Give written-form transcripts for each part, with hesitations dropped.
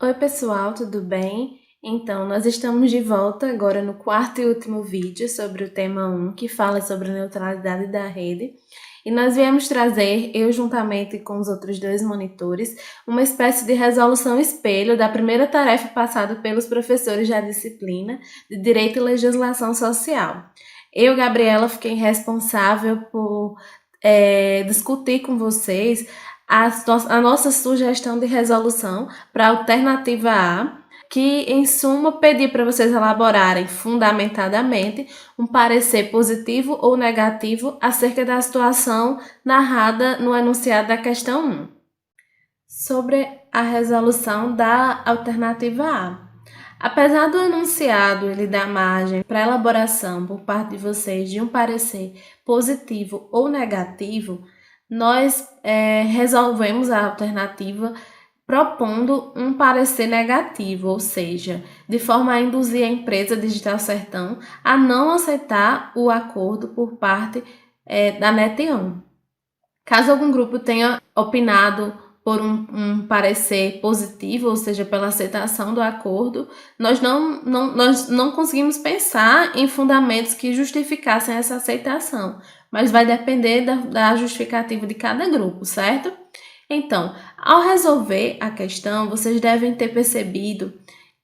Oi pessoal, tudo bem? Então, nós estamos de volta agora no quarto e último vídeo sobre o tema 1, que fala sobre a neutralidade da rede. E nós viemos trazer, eu juntamente com os outros dois monitores, uma espécie de resolução espelho da primeira tarefa passada pelos professores da disciplina de Direito e Legislação Social. Eu, Gabriela, fiquei responsável por discutir com vocês a nossa sugestão de resolução para a alternativa A, que em suma pedir para vocês elaborarem fundamentadamente um parecer positivo ou negativo acerca da situação narrada no enunciado da questão 1. Sobre a resolução da alternativa A. Apesar do enunciado ele dar margem para elaboração por parte de vocês de um parecer positivo ou negativo, nós resolvemos a alternativa propondo um parecer negativo, ou seja, de forma a induzir a empresa Digital Sertão a não aceitar o acordo por parte da Netion. Caso algum grupo tenha opinado por um parecer positivo, ou seja, pela aceitação do acordo, nós não conseguimos pensar em fundamentos que justificassem essa aceitação, mas vai depender da justificativa de cada grupo, certo? Então, ao resolver a questão, vocês devem ter percebido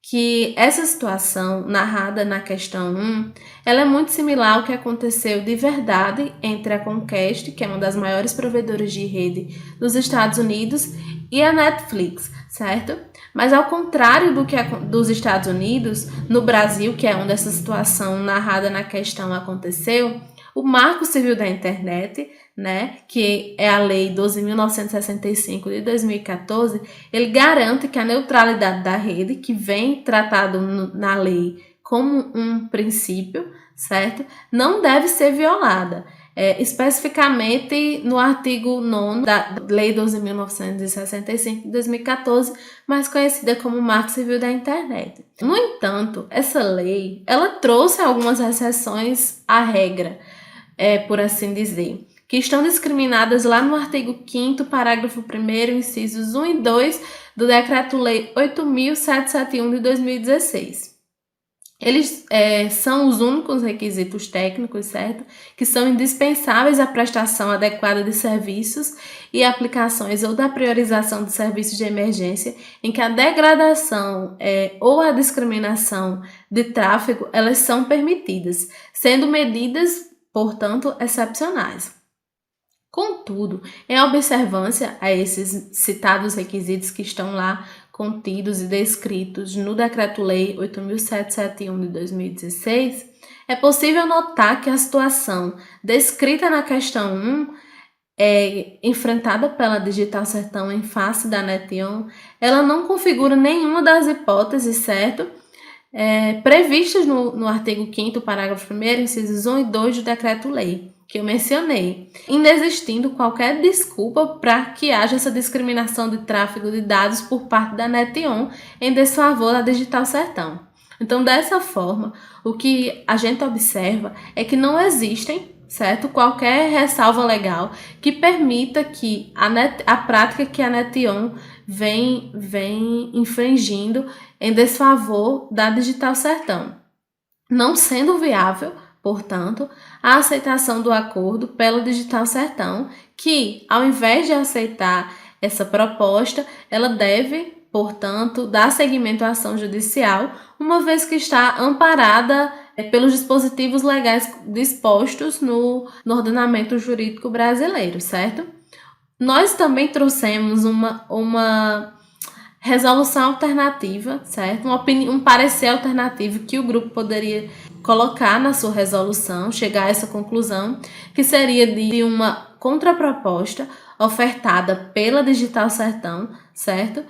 que essa situação narrada na questão 1, ela é muito similar ao que aconteceu de verdade entre a Comcast, que é uma das maiores provedoras de rede dos Estados Unidos, e a Netflix, certo? Mas ao contrário dos Estados Unidos, no Brasil, que é onde essa situação narrada na questão aconteceu, o Marco Civil da Internet, que é a Lei 12.965 de 2014, ele garante que a neutralidade da rede, que vem tratado na lei como um princípio, certo? Não deve ser violada. Especificamente no artigo 9º da Lei 12.965 de 2014, mais conhecida como Marco Civil da Internet. No entanto, essa lei, ela trouxe algumas exceções à regra, por assim dizer, que estão discriminadas lá no artigo 5º, parágrafo 1º, incisos 1 e 2 do Decreto-Lei 8.771 de 2016. Eles são os únicos requisitos técnicos, certo? Que são indispensáveis à prestação adequada de serviços e aplicações ou da priorização de serviços de emergência, em que a degradação ou a discriminação de tráfego, elas são permitidas, sendo medidas, portanto, excepcionais. Contudo, em observância a esses citados requisitos que estão lá contidos e descritos no Decreto-Lei 8.771 de 2016, é possível notar que a situação descrita na questão 1, enfrentada pela Digital Sertão em face da Netion, ela não configura nenhuma das hipóteses, certo? Previstas no artigo 5º, parágrafo 1º, incisos 1 e 2 do Decreto-Lei, que eu mencionei, inexistindo qualquer desculpa para que haja essa discriminação de tráfego de dados por parte da Netion em desfavor da Digital Sertão. Então, dessa forma, o que a gente observa é que não existem, certo, qualquer ressalva legal que permita que a prática que a Netion vem infringindo em desfavor da Digital Sertão, não sendo viável, portanto, a aceitação do acordo pela Digital Sertão, que, ao invés de aceitar essa proposta, ela deve, portanto, dar seguimento à ação judicial, uma vez que está amparada pelos dispositivos legais dispostos no ordenamento jurídico brasileiro, certo? Nós também trouxemos uma resolução alternativa, certo? Um parecer alternativo que o grupo poderia colocar na sua resolução, chegar a essa conclusão, que seria de uma contraproposta ofertada pela Digital Sertão, certo?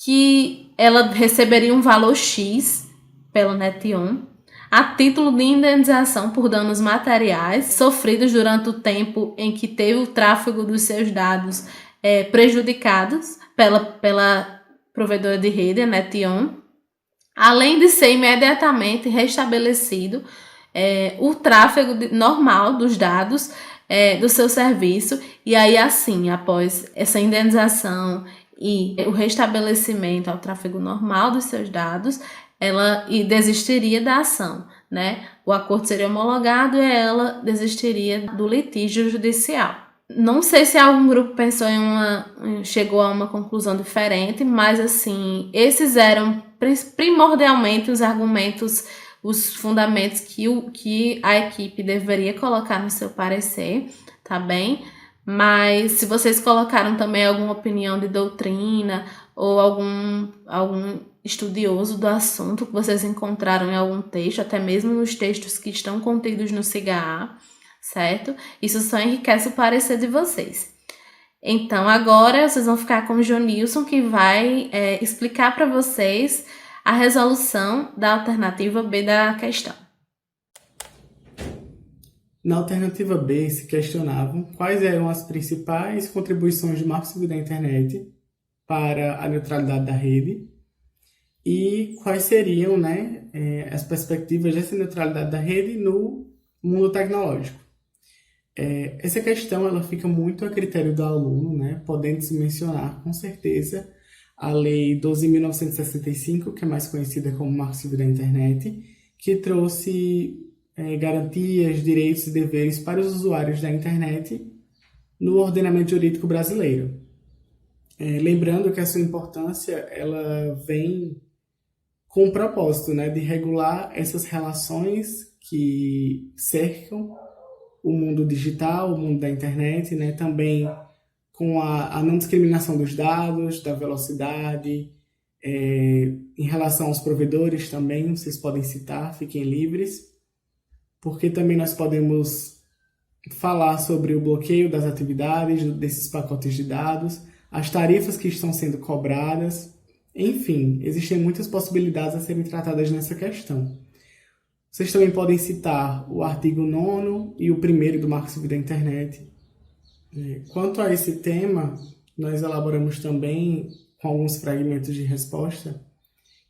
Que ela receberia um valor X pela Netion, a título de indenização por danos materiais sofridos durante o tempo em que teve o tráfego dos seus dados prejudicados pela provedora de rede, a Netion, além de ser imediatamente restabelecido o tráfego normal dos dados do seu serviço, e aí assim, após essa indenização e o restabelecimento ao tráfego normal dos seus dados, ela desistiria da ação, né? O acordo seria homologado e ela desistiria do litígio judicial. Não sei se algum grupo pensou chegou a uma conclusão diferente, mas assim, esses eram primordialmente os argumentos, os fundamentos que a equipe deveria colocar no seu parecer, tá bem? Mas se vocês colocaram também alguma opinião de doutrina ou algum estudioso do assunto que vocês encontraram em algum texto, até mesmo nos textos que estão contidos no SIGA, certo? Isso só enriquece o parecer de vocês. Então, agora vocês vão ficar com o Jonilson, que vai explicar para vocês a resolução da alternativa B da questão. Na alternativa B, se questionavam quais eram as principais contribuições do Marco Civil da Internet para a neutralidade da rede e quais seriam, as perspectivas dessa neutralidade da rede no mundo tecnológico. Essa questão ela fica muito a critério do aluno, podendo-se mencionar com certeza a Lei 12.965, que é mais conhecida como Marco Civil da Internet, que trouxe garantias, direitos e deveres para os usuários da internet no ordenamento jurídico brasileiro. Lembrando que a sua importância ela vem com o propósito de regular essas relações que cercam o mundo digital, o mundo da internet, também com a não discriminação dos dados, da velocidade, em relação aos provedores também, vocês podem citar, fiquem livres, porque também nós podemos falar sobre o bloqueio das atividades desses pacotes de dados, as tarifas que estão sendo cobradas, enfim, existem muitas possibilidades a serem tratadas nessa questão. Vocês também podem citar o artigo 9º e o 1º do Marco Civil da Internet. Quanto a esse tema, nós elaboramos também, com alguns fragmentos de resposta,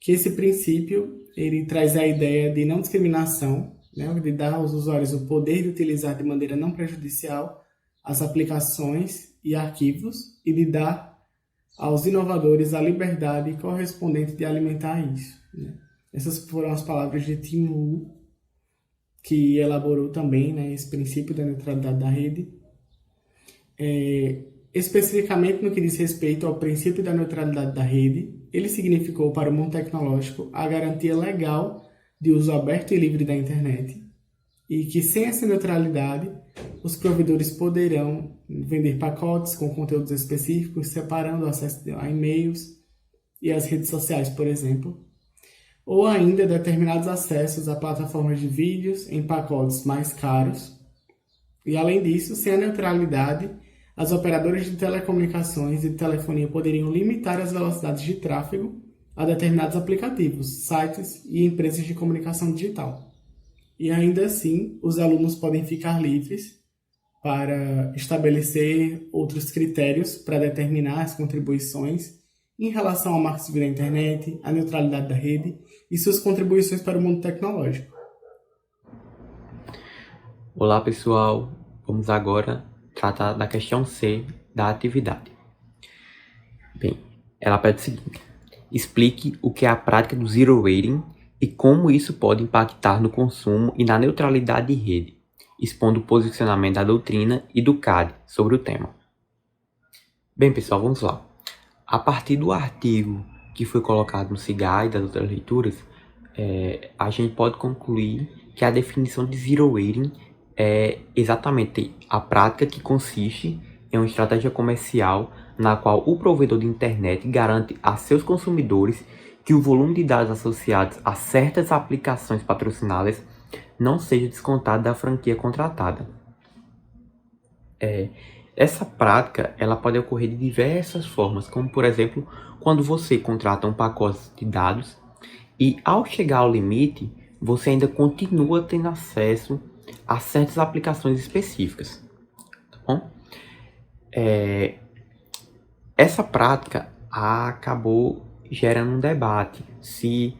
que esse princípio ele traz a ideia de não discriminação, de dar aos usuários o poder de utilizar de maneira não prejudicial as aplicações e arquivos e de dar aos inovadores a liberdade correspondente de alimentar isso. Essas foram as palavras de Tim Wu, que elaborou também esse princípio da neutralidade da rede. Especificamente no que diz respeito ao princípio da neutralidade da rede, ele significou para o mundo tecnológico a garantia legal de uso aberto e livre da internet e que sem essa neutralidade os provedores poderão vender pacotes com conteúdos específicos, separando o acesso a e-mails e as redes sociais, por exemplo, ou ainda determinados acessos a plataformas de vídeos em pacotes mais caros. E além disso, sem a neutralidade, as operadoras de telecomunicações e de telefonia poderiam limitar as velocidades de tráfego a determinados aplicativos, sites e empresas de comunicação digital. E ainda assim, os alunos podem ficar livres para estabelecer outros critérios para determinar as contribuições em relação ao Marco Civil da Internet, à neutralidade da rede e suas contribuições para o mundo tecnológico. Olá pessoal, vamos agora tratar da questão C da atividade. Bem, ela pede o seguinte: explique o que é a prática do Zero Rating e como isso pode impactar no consumo e na neutralidade de rede, expondo o posicionamento da doutrina e do CAD sobre o tema. Bem pessoal, vamos lá. A partir do artigo que foi colocado no SIGA e das outras leituras, a gente pode concluir que a definição de Zero Rating é exatamente a prática que consiste em uma estratégia comercial na qual o provedor de internet garante a seus consumidores que o volume de dados associados a certas aplicações patrocinadas não seja descontado da franquia contratada. Essa prática ela pode ocorrer de diversas formas, como por exemplo, quando você contrata um pacote de dados e ao chegar ao limite, você ainda continua tendo acesso a certas aplicações específicas, tá bom? Essa prática acabou gerando um debate se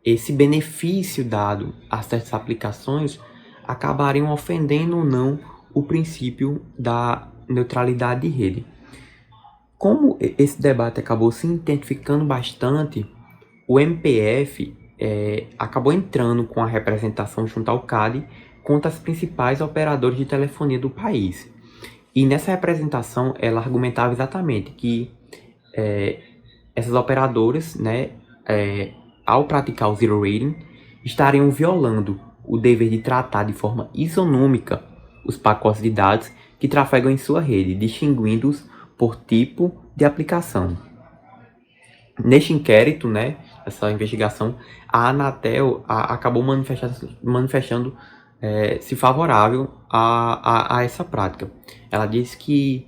esse benefício dado a certas aplicações acabariam ofendendo ou não o princípio da neutralidade de rede. Como esse debate acabou se intensificando bastante, o MPF acabou entrando com a representação junto ao CADE contra as principais operadoras de telefonia do país. E nessa representação, ela argumentava exatamente que essas operadoras, né, ao praticar o zero rating, estariam violando o dever de tratar de forma isonômica os pacotes de dados que trafegam em sua rede, distinguindo-os por tipo de aplicação. Neste inquérito, né, essa investigação, a Anatel acabou manifestando se favorável a essa prática. Ela disse que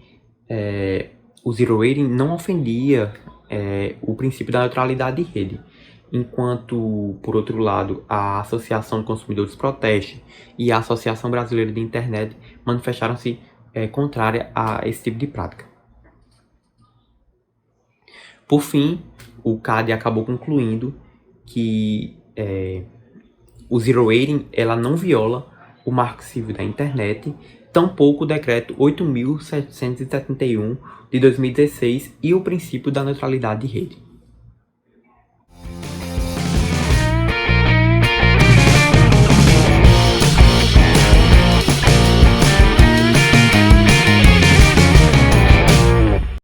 o zero rating não ofendia o princípio da neutralidade de rede, enquanto, por outro lado, a Associação de Consumidores Proteste e a Associação Brasileira de Internet manifestaram-se contrária a esse tipo de prática. Por fim, o CADE acabou concluindo que o zero rating ela não viola o Marco Civil da Internet, tampouco o Decreto 8.771 de 2016 e o princípio da neutralidade de rede.